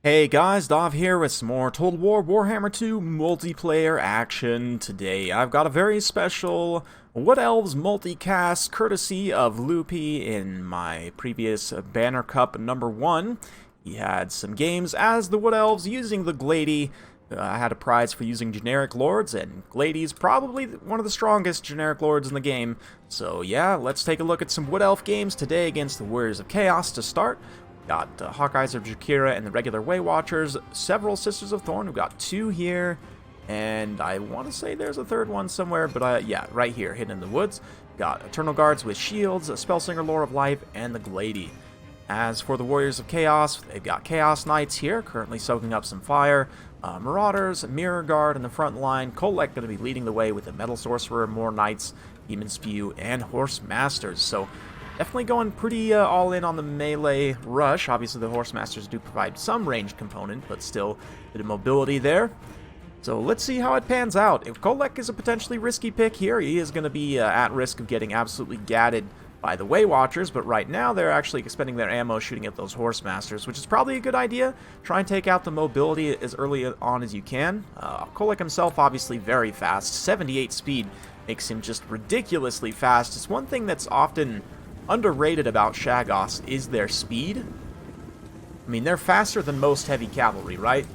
Hey guys, Dov here with some more Total War Warhammer 2 multiplayer action. Today I've got a very special Wood Elves multicast courtesy of Loopy in my previous Banner Cup number 1. He had some games as the Wood Elves using the Glady. I had a prize for using generic lords, and Glady's probably one of the strongest generic lords in the game. So yeah, let's take a look at some Wood Elf games today against the Warriors of Chaos to start. Got Hawkeyes of Jakira and the regular Way Watchers, several Sisters of Thorn. We've got 2 here, and I want to say there's a third one somewhere, but yeah, right here, hidden in the woods. Got Eternal Guards with shields, a Spellslinger Lore of Life, and the Glady. As for the Warriors of Chaos, they've got Chaos Knights here, currently soaking up some fire. Marauders, Mirror Guard in the front line. Kolek going to be leading the way with the Metal Sorcerer, more Knights, Demon Spew, and Horse Masters. So definitely going pretty all in on the melee rush. Obviously, the Horse Masters do provide some ranged component, but still a bit of mobility there. So let's see how it pans out. If Kolek is a potentially risky pick here, he is going to be at risk of getting absolutely gatted by the Way Watchers, but right now they're actually expending their ammo shooting at those Horse Masters, which is probably a good idea. Try and take out the mobility as early on as you can. Kolek himself obviously very fast. 78 speed makes him just ridiculously fast. It's one thing that's often underrated about Shaggoths is their speed. I mean, they're faster than most heavy cavalry, right?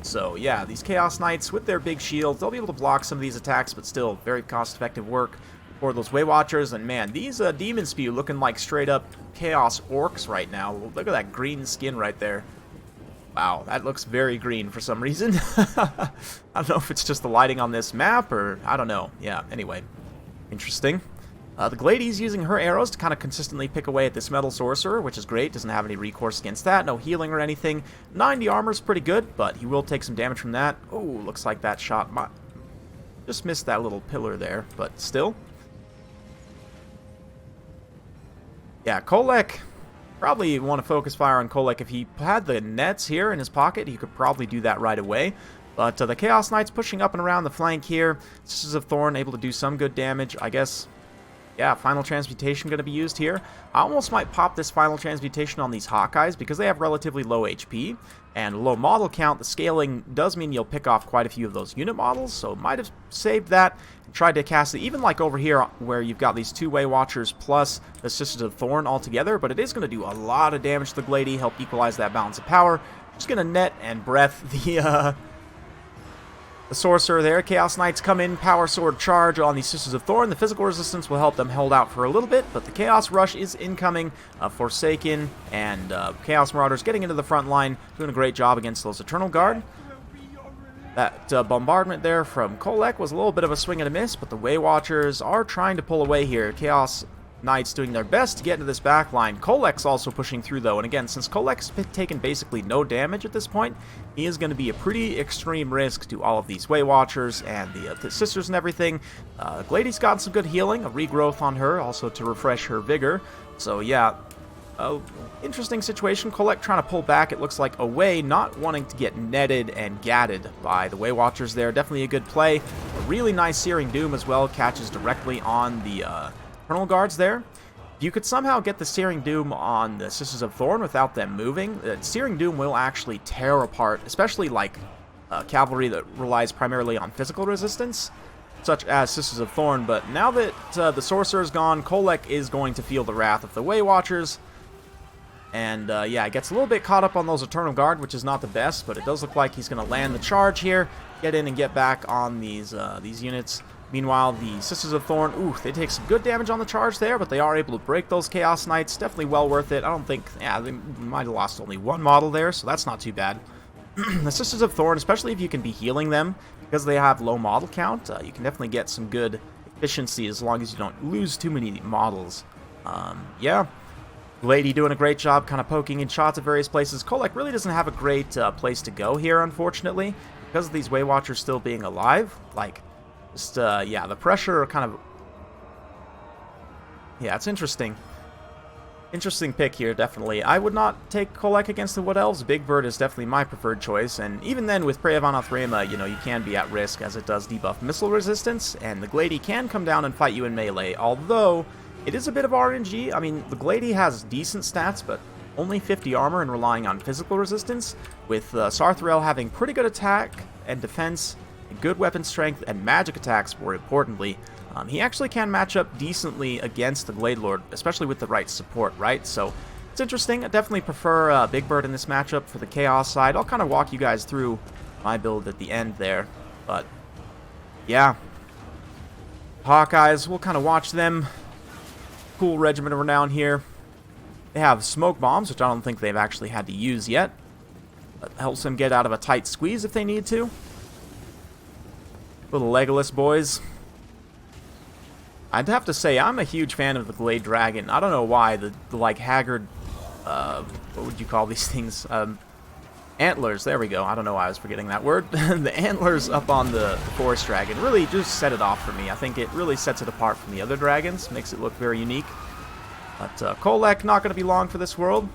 So yeah, these Chaos Knights with their big shields, they'll be able to block some of these attacks, but still very cost-effective work for those Way Watchers. And man, these Demon Spew looking like straight-up Chaos Orcs right now. Look at that green skin right there. Wow, that looks very green for some reason. I don't know if it's just the lighting on this map, or I don't know. Yeah, anyway, interesting. The Glady's using her arrows to kind of consistently pick away at this Metal Sorcerer, which is great. Doesn't have any recourse against that. No healing or anything. 90 armor's pretty good, but he will take some damage from that. Oh, looks like that shot just missed that little pillar there, but still. Yeah, Kolek, probably want to focus fire on Kolek. If he had the nets here in his pocket, he could probably do that right away. But the Chaos Knights pushing up and around the flank here. Sisters of Thorn able to do some good damage, I guess. Yeah, Final Transmutation going to be used here. I almost might pop this Final Transmutation on these Hawkeyes because they have relatively low HP and low model count. The scaling does mean you'll pick off quite a few of those unit models, so might have saved that and tried to cast it, even like over here where you've got these 2 Way Watchers plus the Sisters of Thorn all together, but it is going to do a lot of damage to the Glady, help equalize that balance of power. Just going to net and breath the Sorcerer there. Chaos Knights come in, Power Sword charge on the Sisters of Thorn. The physical resistance will help them hold out for a little bit, but the Chaos Rush is incoming. Forsaken and Chaos Marauders getting into the front line, doing a great job against those Eternal Guard. That bombardment there from Kolek was a little bit of a swing and a miss, but the Way Watchers are trying to pull away here. Chaos Knights doing their best to get into this back line. Kolek's also pushing through, though, and again, since Kolek's taken basically no damage at this point, he is going to be a pretty extreme risk to all of these Way Watchers and the Sisters and everything. Glady's got some good healing, a regrowth on her, also to refresh her vigor. So yeah, interesting situation. Kolek trying to pull back, it looks like, away, not wanting to get netted and gatted by the Way Watchers there. Definitely a good play. A really nice Searing Doom as well, catches directly on the Eternal Guards there. If you could somehow get the Searing Doom on the Sisters of Thorn without them moving, Searing Doom will actually tear apart, especially like cavalry that relies primarily on physical resistance, such as Sisters of Thorn. But now that the Sorcerer's gone, Kolek is going to feel the wrath of the Way Watchers. And yeah, it gets a little bit caught up on those Eternal Guard, which is not the best, but it does look like he's going to land the charge here, get in and get back on these units. Meanwhile, the Sisters of Thorn, ooh, they take some good damage on the charge there, but they are able to break those Chaos Knights. Definitely well worth it. I don't think, yeah, they might have lost only 1 model there, so that's not too bad. The Sisters of Thorn, especially if you can be healing them, because they have low model count, you can definitely get some good efficiency as long as you don't lose too many models. Yeah. Glady doing a great job kind of poking in shots at various places. Kolek really doesn't have a great place to go here, unfortunately, because of these Way Watchers still being alive. Like, just, yeah, the pressure kind of... Yeah, it's interesting. Interesting pick here, definitely. I would not take Kolek against the Wood Elves. Big Bird is definitely my preferred choice, and even then, with Prey of Anathrema, you know, you can be at risk, as it does debuff missile resistance, and the Glady can come down and fight you in melee, although it is a bit of RNG. I mean, the Glady has decent stats, but only 50 armor and relying on physical resistance, with Sarthrel having pretty good attack and defense, and good weapon strength, and magic attacks more importantly. He actually can match up decently against the Glade Lord, especially with the right support, right? So it's interesting. I definitely prefer Big Bird in this matchup for the Chaos side. I'll kind of walk you guys through my build at the end there, but yeah. Hawkeyes, we'll kind of watch them. Cool regiment of renown here. They have smoke bombs, which I don't think they've actually had to use yet. That helps them get out of a tight squeeze if they need to. Little Legolas boys. I'd have to say, I'm a huge fan of the Glade Dragon. I don't know why. The like, haggard... what would you call these things? Antlers. There we go. I don't know why I was forgetting that word. The antlers up on the Forest Dragon really just set it off for me. I think it really sets it apart from the other dragons. Makes it look very unique. But Kolek not going to be long for this world.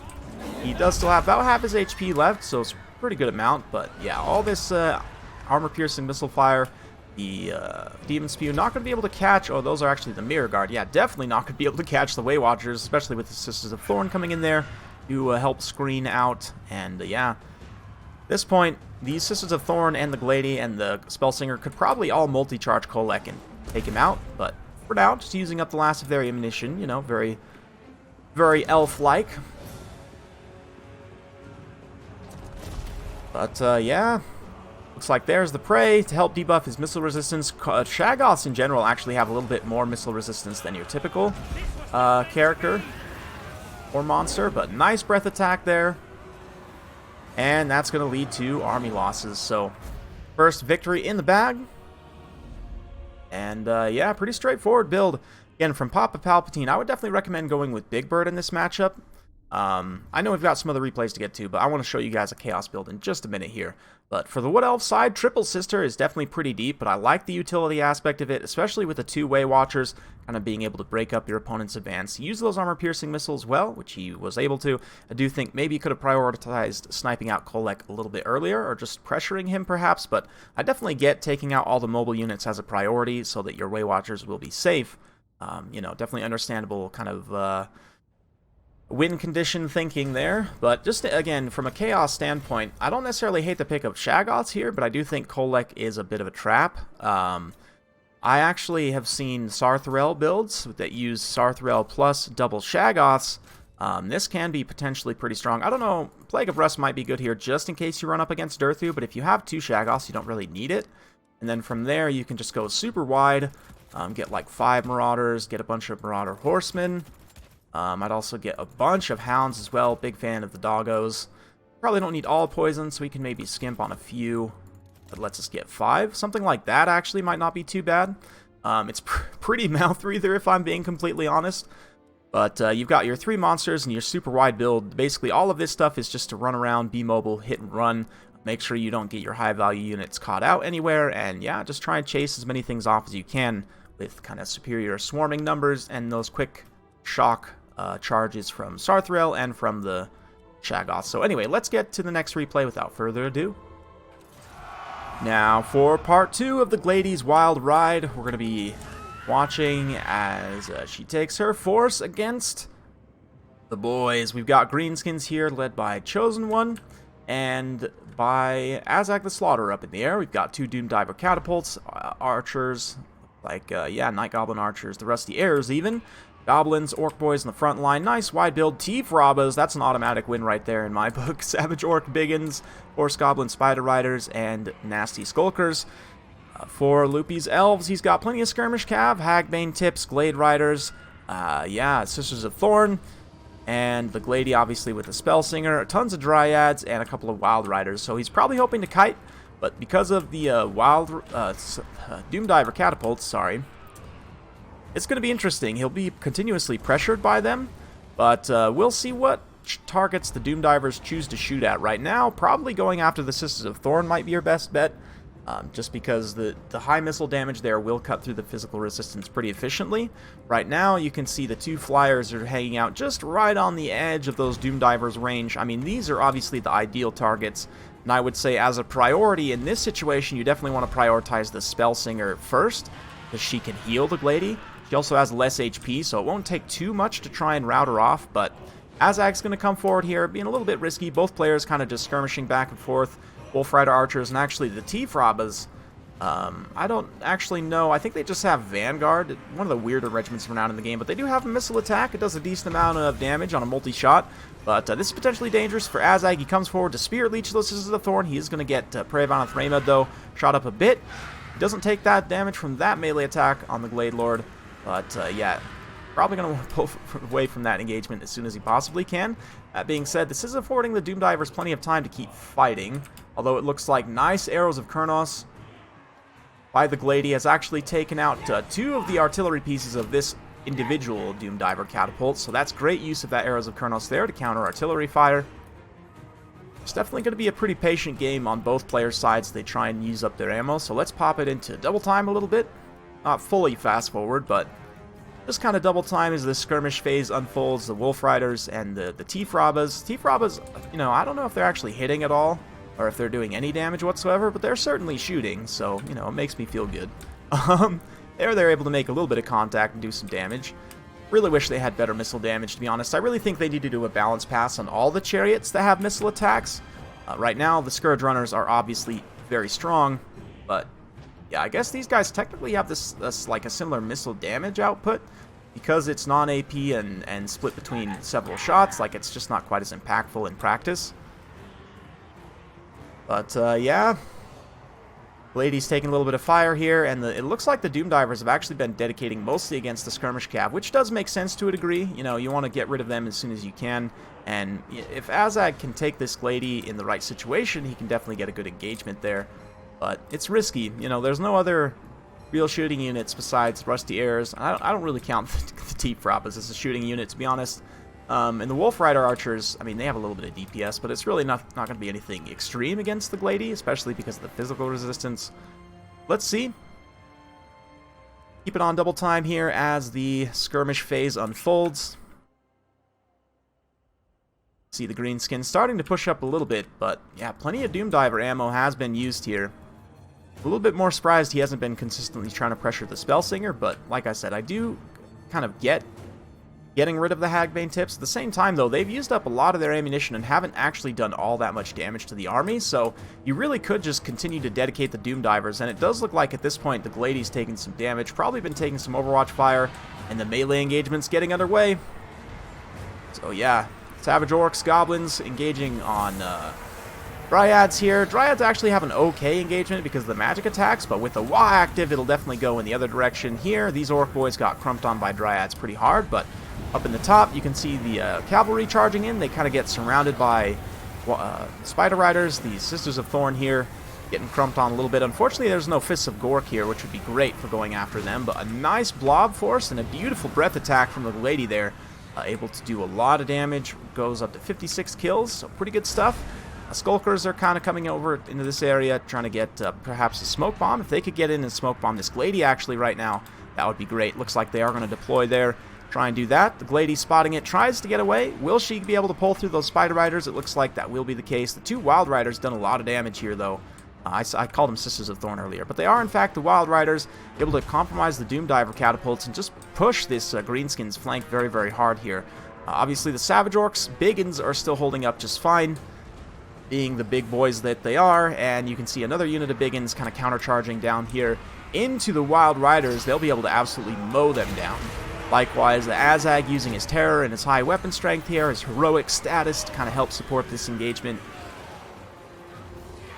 He does still have about half his HP left, so it's a pretty good amount. But yeah, all this armor-piercing missile fire, the Demon Spew, not going to be able to catch... Oh, those are actually the Mirror Guard. Yeah, definitely not going to be able to catch the Way Watchers, especially with the Sisters of Thorn coming in there to help screen out. And yeah, at this point, the Sisters of Thorn and the Glady and the Spellsinger could probably all multi-charge Kolek and take him out. But for now, just using up the last of their ammunition, you know, very elf-like. But, yeah. Looks like there's the prey to help debuff his missile resistance. Shaggoths in general actually have a little bit more missile resistance than your typical character or monster. But nice breath attack there. And that's going to lead to army losses. So, first victory in the bag. And, yeah, pretty straightforward build. Again, from Papa Palpatine, I would definitely recommend going with Big Bird in this matchup. I know we've got some other replays to get to, but I want to show you guys a Chaos build in just a minute here. But for the Wood Elf side, Triple Sister is definitely pretty deep, but I like the utility aspect of it, especially with the two Way Watchers, kind of being able to break up your opponent's advance. Use those armor-piercing missiles well, which he was able to. I do think maybe he could have prioritized sniping out Kolek a little bit earlier, or just pressuring him perhaps, but I definitely get taking out all the mobile units as a priority so that your Way Watchers will be safe. You know, definitely understandable kind of win condition thinking there. But just, again, from a Chaos standpoint, I don't necessarily hate the pick of Shaggoths here, but I do think Kolek is a bit of a trap. I actually have seen Sarthrel builds that use Sarthrel plus double Shaggoths. This can be potentially pretty strong. I don't know, Plague of Rust might be good here just in case you run up against Durthu, but if you have two Shaggoths, you don't really need it. And then from there, you can just go super wide. Get like 5 Marauders, get a bunch of Marauder Horsemen. I'd also get a bunch of Hounds as well. Big fan of the Doggos. Probably don't need all poison, so we can maybe skimp on a few. That lets us get 5. Something like that actually might not be too bad. It's pretty mouth breather if I'm being completely honest. But you've got your 3 monsters and your super wide build. Basically all of this stuff is just to run around, be mobile, hit and run. Make sure you don't get your high value units caught out anywhere. And yeah, just try and chase as many things off as you can with kind of superior swarming numbers and those quick shock charges from Sarthrel and from the Shaggoth. So anyway, let's get to the next replay without further ado. Now for part 2 of the Glady's Wild Ride, we're going to be watching as she takes her force against the boys. We've got Greenskins here led by Chosen One and by Azag the Slaughterer up in the air. We've got 2 Doom Diver catapults, archers, like, yeah, Night Goblin archers, the Rusty Heirs even. Goblins, Orc Boys in the front line. Nice wide build. Tief Rabbas, that's an automatic win right there in my book. Savage Orc Biggins, Horse Goblin Spider Riders, and Nasty Skulkers. For Loopy's Elves, he's got plenty of Skirmish Cav, Hagbane Tips, Glade Riders, yeah, Sisters of Thorn, and the Glady obviously with the Spellsinger, tons of Dryads, and a couple of Wild Riders. So he's probably hoping to kite, but because of the Doom Diver catapults, sorry, it's going to be interesting. He'll be continuously pressured by them, but we'll see what targets the Doom Divers choose to shoot at. Right now, probably going after the Sisters of Thorn might be your best bet, just because the high missile damage there will cut through the physical resistance pretty efficiently. Right now, you can see the 2 flyers are hanging out just right on the edge of those Doom Divers' range. I mean, these are obviously the ideal targets, and I would say as a priority in this situation, you definitely want to prioritize the Spellsinger first, because she can heal the Glady. She also has less HP, so it won't take too much to try and rout her off, but Azag's going to come forward here, being a little bit risky. Both players kind of just skirmishing back and forth. Wolf Rider archers, and actually the T-Frabas, I don't actually know. I think they just have Vanguard, one of the weirder regiments around in the game, but they do have a missile attack. It does a decent amount of damage on a multi-shot, but this is potentially dangerous for Azag. He comes forward to Spirit Leech the Scissors of Thorn. He is going to get Praevan Threma, though, shot up a bit. He doesn't take that damage from that melee attack on the Glade Lord, but yeah, probably going to want to pull away from that engagement as soon as he possibly can. That being said, this is affording the Doom Divers plenty of time to keep fighting, although it looks like nice arrows of Kurnos by the Glady has actually taken out 2 of the artillery pieces of this individual Doom Diver catapult, so that's great use of that arrows of Kurnos there to counter artillery fire. It's definitely going to be a pretty patient game on both players' sides. They try and use up their ammo, so let's pop it into double time a little bit. Not fully fast forward, but just kind of double time as the skirmish phase unfolds. The Wolf Riders and the T-Frabas. T-Frabas, you know, I don't know if they're actually hitting at all, or if they're doing any damage whatsoever, but they're certainly shooting, so, you know, it makes me feel good. They're able to make a little bit of contact and do some damage. Really wish they had better missile damage, to be honest. I really think they need to do a balance pass on all the chariots that have missile attacks. Right now, the Scourge Runners are obviously very strong, but yeah, I guess these guys technically have this like a similar missile damage output. Because it's non-AP and split between several shots, like, it's just not quite as impactful in practice. But, yeah. Lady's taking a little bit of fire here, and it looks like the Doom Divers have actually been dedicating mostly against the Skirmish Cav, which does make sense to a degree. You know, you want to get rid of them as soon as you can, and if Azag can take this Glady in the right situation, he can definitely get a good engagement there. But it's risky. You know, there's no other real shooting units besides Rusty Airs. I don't really count the T-Frabas as a shooting unit, to be honest. And the Wolf Rider archers, I mean, they have a little bit of DPS, but it's really not going to be anything extreme against the Glady, especially because of the physical resistance. Let's see. Keep it on double time here as the skirmish phase unfolds. See the Greenskin starting to push up a little bit, but yeah, plenty of Doom Diver ammo has been used here. A little bit more surprised he hasn't been consistently trying to pressure the Spellsinger, but like I said, I do kind of getting rid of the Hagbane tips. At the same time, though, they've used up a lot of their ammunition and haven't actually done all that much damage to the army, so you really could just continue to dedicate the Doom Divers, and it does look like at this point the Glady's taking some damage, probably been taking some Overwatch fire, and the melee engagement's getting underway. So yeah, Savage Orcs, Goblins engaging on Dryads here. Dryads actually have an okay engagement because of the magic attacks, but with the Wa active, it'll definitely go in the other direction here. These Orc boys got crumped on by Dryads pretty hard, but up in the top, you can see the cavalry charging in. They kind of get surrounded by Spider Riders. The Sisters of Thorn here getting crumped on a little bit. Unfortunately, there's no Fists of Gork here, which would be great for going after them, but a nice blob force and a beautiful breath attack from the lady there. Able to do a lot of damage. Goes up to 56 kills, so pretty good stuff. Skulkers are kind of coming over into this area, trying to get perhaps a smoke bomb. If they could get in and smoke bomb this Glady actually right now, that would be great. Looks like they are going to deploy there. Try and do that. The Glady spotting it, tries to get away. Will she be able to pull through those Spider Riders? It looks like that will be the case. The 2 Wild Riders done a lot of damage here, though. I called them Sisters of Thorn earlier, but they are in fact the Wild Riders, able to compromise the Doom Diver catapults and just push this Greenskins flank very, very hard here. Obviously, the Savage Orcs, Biggins, are still holding up just fine, being the big boys that they are, and you can see another unit of Biggins kind of countercharging down here into the Wild Riders. They'll be able to absolutely mow them down. Likewise, the Azag using his terror and his high weapon strength here, his heroic status to kind of help support this engagement.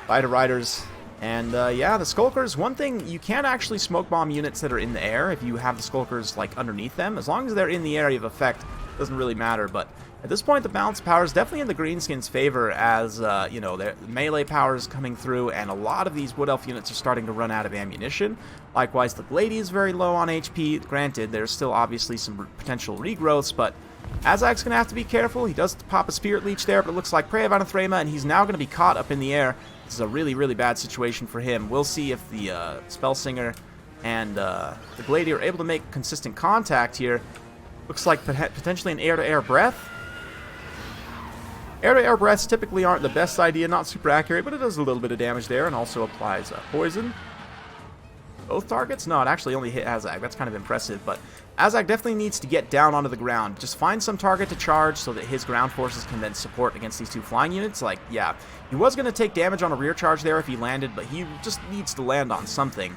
Spider Riders, and yeah, the Skulkers. One thing, you can actually smoke bomb units that are in the air if you have the Skulkers like underneath them. As long as they're in the area of effect, doesn't really matter, but at this point, the balance power is definitely in the Greenskins' favor as, you know, their melee power is coming through, and a lot of these Wood Elf units are starting to run out of ammunition. Likewise, the Glady is very low on HP. Granted, there's still obviously some potential regrowths, but Azag's going to have to be careful. He does pop a Spirit Leech there, but it looks like Praevan Threma, and he's now going to be caught up in the air. This is a really, really bad situation for him. We'll see if the Spellsinger and the Glady are able to make consistent contact here. Looks like potentially an air-to-air breath. Air-to-air breaths typically aren't the best idea, not super accurate, but it does a little bit of damage there and also applies poison. both targets? No, it actually only hit Azag. That's kind of impressive, but Azag definitely needs to get down onto the ground. Just find some target to charge so that his ground forces can then support against these two flying units. Like, yeah, he was going to take damage on a rear charge there if he landed, but he just needs to land on something.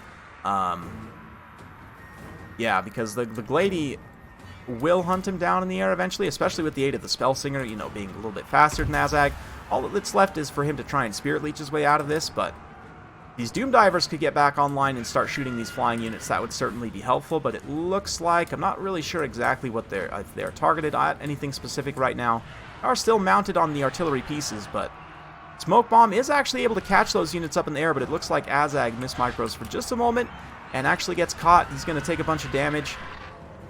Yeah, because the Glady will hunt him down in the air eventually, especially with the aid of the Spell Singer, you know, being a little bit faster than Azag. All that's left is for him to try and Spirit Leech his way out of this, but these Doom Divers could get back online and start shooting these flying units. That would certainly be helpful, but it looks like, I'm not really sure exactly what if they're targeted at, anything specific right now. They are still mounted on the artillery pieces, but Smoke Bomb is actually able to catch those units up in the air, but it looks like Azag mismicros for just a moment and actually gets caught. He's going to take a bunch of damage,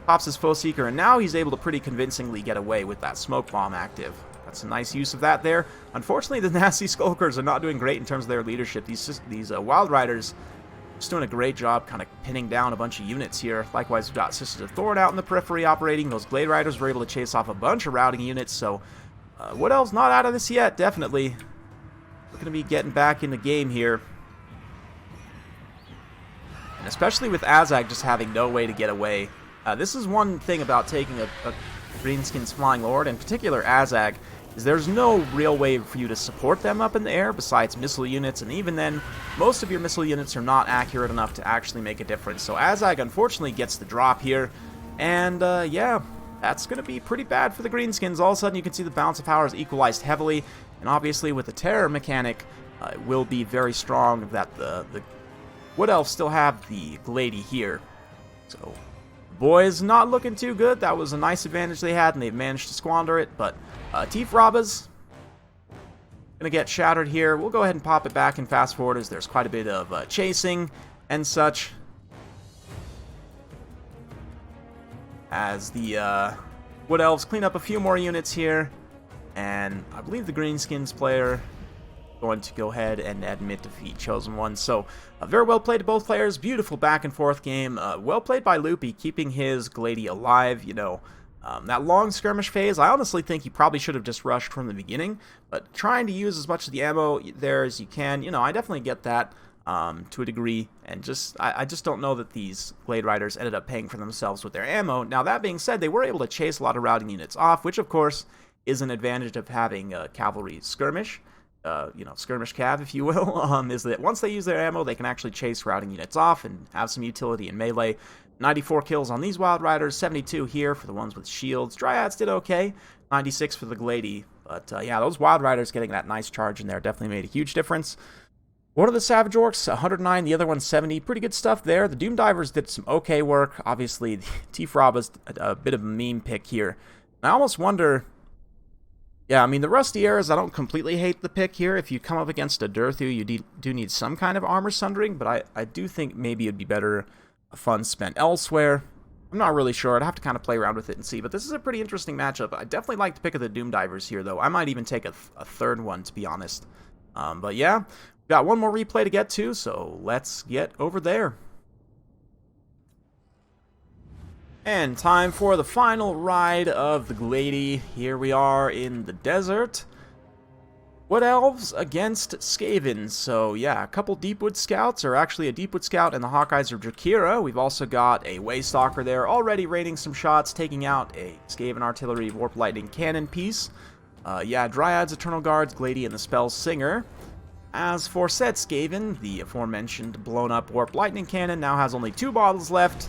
pops his Foe Seeker, and now he's able to pretty convincingly get away with that Smoke Bomb active. That's a nice use of that there. Unfortunately, the Nasty Skulkers are not doing great in terms of their leadership. These Wild Riders just doing a great job kind of pinning down a bunch of units here. Likewise, we've got Sisters of Thorn out in the periphery operating. Those Glade Riders were able to chase off a bunch of routing units, so what else? Not out of this yet, definitely. We're going to be getting back in the game here. And especially with Azag just having no way to get away. This is one thing about taking a Greenskins Flying Lord, in particular Azag, is there's no real way for you to support them up in the air besides missile units, and even then, most of your missile units are not accurate enough to actually make a difference. So Azag unfortunately gets the drop here, and yeah, that's going to be pretty bad for the Greenskins. All of a sudden you can see the balance of power is equalized heavily, and obviously with the Terror mechanic, it will be very strong that the Wood Elves still have the Glady here. So boys, not looking too good. That was a nice advantage they had, and they've managed to squander it, but Tifraba's gonna get shattered here. We'll go ahead and pop it back and fast forward as there's quite a bit of chasing and such. As the Wood Elves clean up a few more units here, and I believe the Greenskins player going to go ahead and admit defeat. Chosen One. So very well played to both players. Beautiful back and forth game. Well played by Loopy, keeping his Glady alive. You know, that long skirmish phase, I honestly think he probably should have just rushed from the beginning, but trying to use as much of the ammo there as you can, you know, I definitely get that to a degree, and I just don't know that these Glade Riders ended up paying for themselves with their ammo. Now, that being said, they were able to chase a lot of routing units off, which of course is an advantage of having cavalry skirmish. You know, skirmish cav, if you will, is that once they use their ammo, they can actually chase routing units off and have some utility in melee. 94 kills on these Wild Riders, 72 here for the ones with shields. Dryads did okay, 96 for the Glady, but yeah, those Wild Riders getting that nice charge in there definitely made a huge difference. One of the Savage Orcs, 109, the other one 70. Pretty good stuff there. The Doom Divers did some okay work. Obviously, Tifraba's a bit of a meme pick here. I almost wonder... Yeah, I mean, the Rusty Arrows, I don't completely hate the pick here. If you come up against a Durthu, you do need some kind of armor sundering, but I do think maybe it'd be better funds spent elsewhere. I'm not really sure. I'd have to kind of play around with it and see, but this is a pretty interesting matchup. I definitely like the pick of the Doom Divers here, though. I might even take a third one, to be honest. But yeah, we've got one more replay to get to, so let's get over there. And time for the final ride of the Glady. Here we are in the desert. Wood Elves against Skaven. So yeah, a couple Deepwood Scouts, or actually a Deepwood Scout and the Hawkeyes of Drakira. We've also got a Waystalker there, already raining some shots, taking out a Skaven Artillery Warp Lightning Cannon piece. Yeah, Dryads, Eternal Guards, Glady, and the Spell Singer. As for said Skaven, the aforementioned blown up Warp Lightning Cannon now has only 2 bottles left.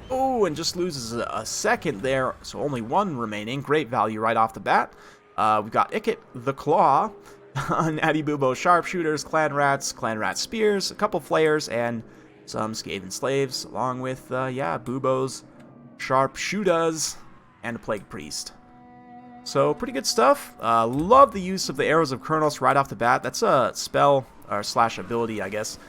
Oh, and just loses a second there, so only 1 remaining. Great value right off the bat. We've got Ikit the Claw, Natty Bubo Sharpshooters, Clan Rat Spears, a couple Flayers, and some Skaven Slaves, along with, yeah, Bubo's Sharpshooters, and a Plague Priest. So, pretty good stuff. Love the use of the Arrows of Kurnos right off the bat. That's a spell, or slash ability, I guess.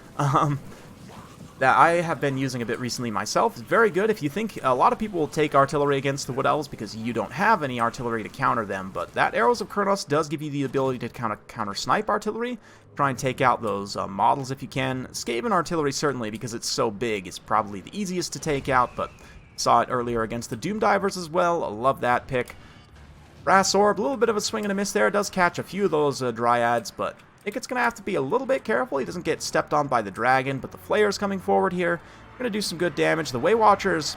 That I have been using a bit recently myself. It's very good. If you think, a lot of people will take artillery against the Wood Elves because you don't have any artillery to counter them, but that Arrows of Kurnos does give you the ability to counter snipe artillery. Try and take out those models if you can. Skaven artillery certainly, because it's so big, is probably the easiest to take out, but saw it earlier against the Doom Divers as well. I love that pick. Brass Orb, a little bit of a swing and a miss there. It does catch a few of those Dryads, but I think it's going to have to be a little bit careful. He doesn't get stepped on by the dragon, but the Flayer's coming forward here. Going to do some good damage. The Way Watchers,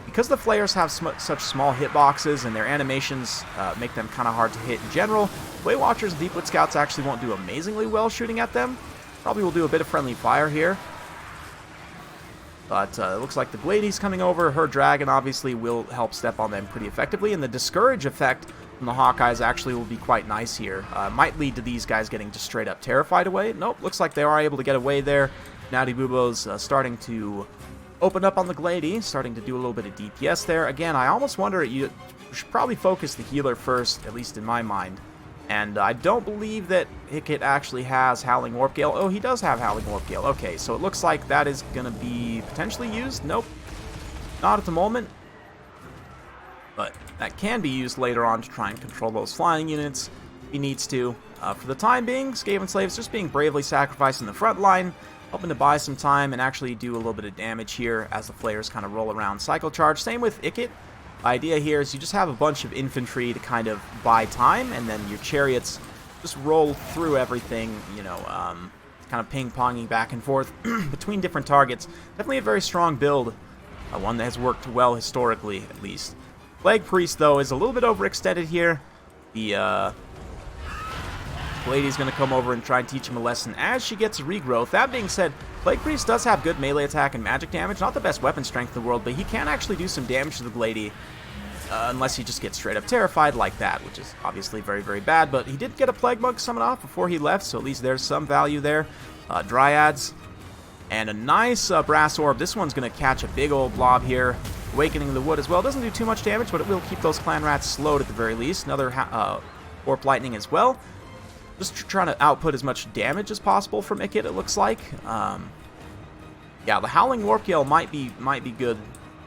because the Flayers have such small hitboxes and their animations make them kind of hard to hit in general, Way Watchers and Deepwood Scouts actually won't do amazingly well shooting at them. Probably will do a bit of friendly fire here. But it looks like the Glady's coming over. Her Dragon obviously will help step on them pretty effectively. And the Discourage effect from the Hawkeyes actually will be quite nice here. Might lead to these guys getting just straight up terrified away. Nope, looks like they are able to get away there. Natty Bubo's starting to open up on the Glady, starting to do a little bit of DPS there. Again, I almost wonder you should probably focus the healer first, at least in my mind. And I don't believe that Hickett actually has Howling Warp Gale. Oh, he does have Howling Warp Gale. Okay, so it looks like that is going to be potentially used. Nope, not at the moment. But that can be used later on to try and control those flying units if he needs to. For the time being, Skaven Slaves just being bravely sacrificed in the front line, hoping to buy some time and actually do a little bit of damage here as the Flayers kind of roll around Cycle Charge. Same with Hickett. The idea here is you just have a bunch of infantry to kind of buy time, and then your chariots just roll through everything, you know, kind of ping-ponging back and forth between different targets. Definitely a very strong build, one that has worked well historically, at least. Plague Priest, though, is a little bit overextended here. The Lady's going to come over and try and teach him a lesson as she gets regrowth. That being said, Plague Priest does have good melee attack and magic damage. Not the best weapon strength in the world, but he can actually do some damage to the Glady. Unless he just gets straight up terrified like that, which is obviously very, very bad. But he did get a Plague Monk summon off before he left, so at least there's some value there. Dryads. And a nice Brass Orb. This one's going to catch a big old blob here. Awakening the Wood as well. Doesn't do too much damage, but it will keep those Clan Rats slowed at the very least. Another Warp Lightning as well. Just trying to output as much damage as possible from Hickett, it looks like. Yeah, the Howling Warp Gale might be good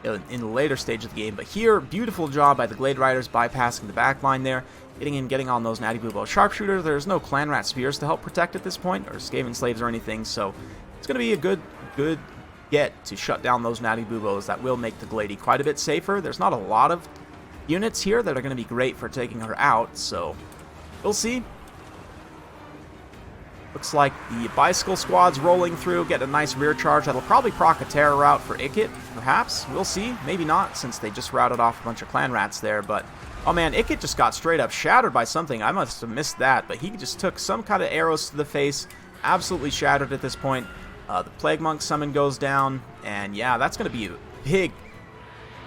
in the later stage of the game, but here, beautiful job by the Glade Riders bypassing the back line there, getting in, getting on those Natty Bubo Sharpshooter. There's no Clan Rat Spears to help protect at this point, or Skaven Slaves or anything, so it's going to be a good get to shut down those Natty Bubos. That will make the Glady quite a bit safer. There's not a lot of units here that are going to be great for taking her out, so we'll see. Looks like the Bicycle Squad's rolling through, get a nice rear charge. That'll probably proc a terror route for Hickett, perhaps. We'll see. Maybe not, since they just routed off a bunch of Clan Rats there. But, oh man, Hickett just got straight up shattered by something. I must have missed that, but he just took some kind of arrows to the face. Absolutely shattered at this point. The Plague Monk summon goes down, and yeah, that's going to be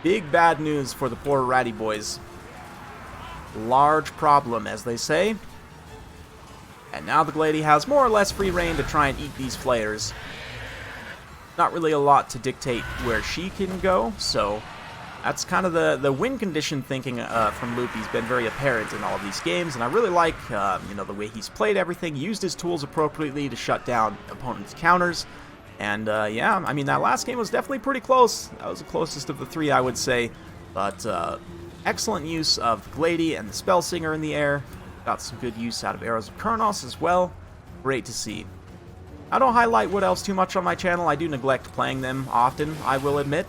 big bad news for the poor Ratty boys. Large problem, as they say. And now the Glady has more or less free reign to try and eat these Flayers. Not really a lot to dictate where she can go, so that's kind of the win condition thinking from Loopy's been very apparent in all of these games, and I really like you know, the way he's played everything, used his tools appropriately to shut down opponents' counters, and yeah, I mean, that last game was definitely pretty close. That was the closest of the three, I would say, but excellent use of the Glady and the Spellsinger in the air. Got some good use out of Arrows of Kurnos as well. Great to see. I don't highlight Wood Elves too much on my channel. I do neglect playing them often, I will admit.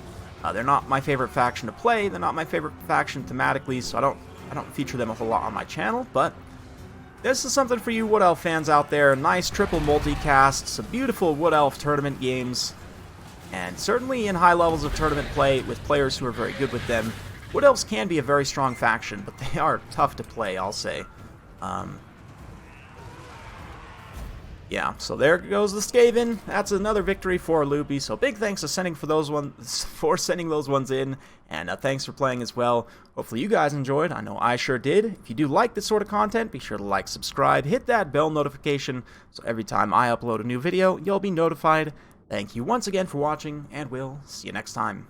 They're not my favorite faction to play. They're not my favorite faction thematically, so I don't feature them a whole lot on my channel. But this is something for you Wood Elf fans out there. Nice triple multicast, some beautiful Wood Elf tournament games, and certainly in high levels of tournament play with players who are very good with them. Wood Elves can be a very strong faction, but they are tough to play, I'll say. Yeah, so there goes the Skaven. That's another victory for Loopy. So big thanks to sending those ones in, and thanks for playing as well. Hopefully you guys enjoyed. I know I sure did. If you do like this sort of content, be sure to like, subscribe, hit that bell notification, so every time I upload a new video, you'll be notified. Thank you once again for watching, and we'll see you next time.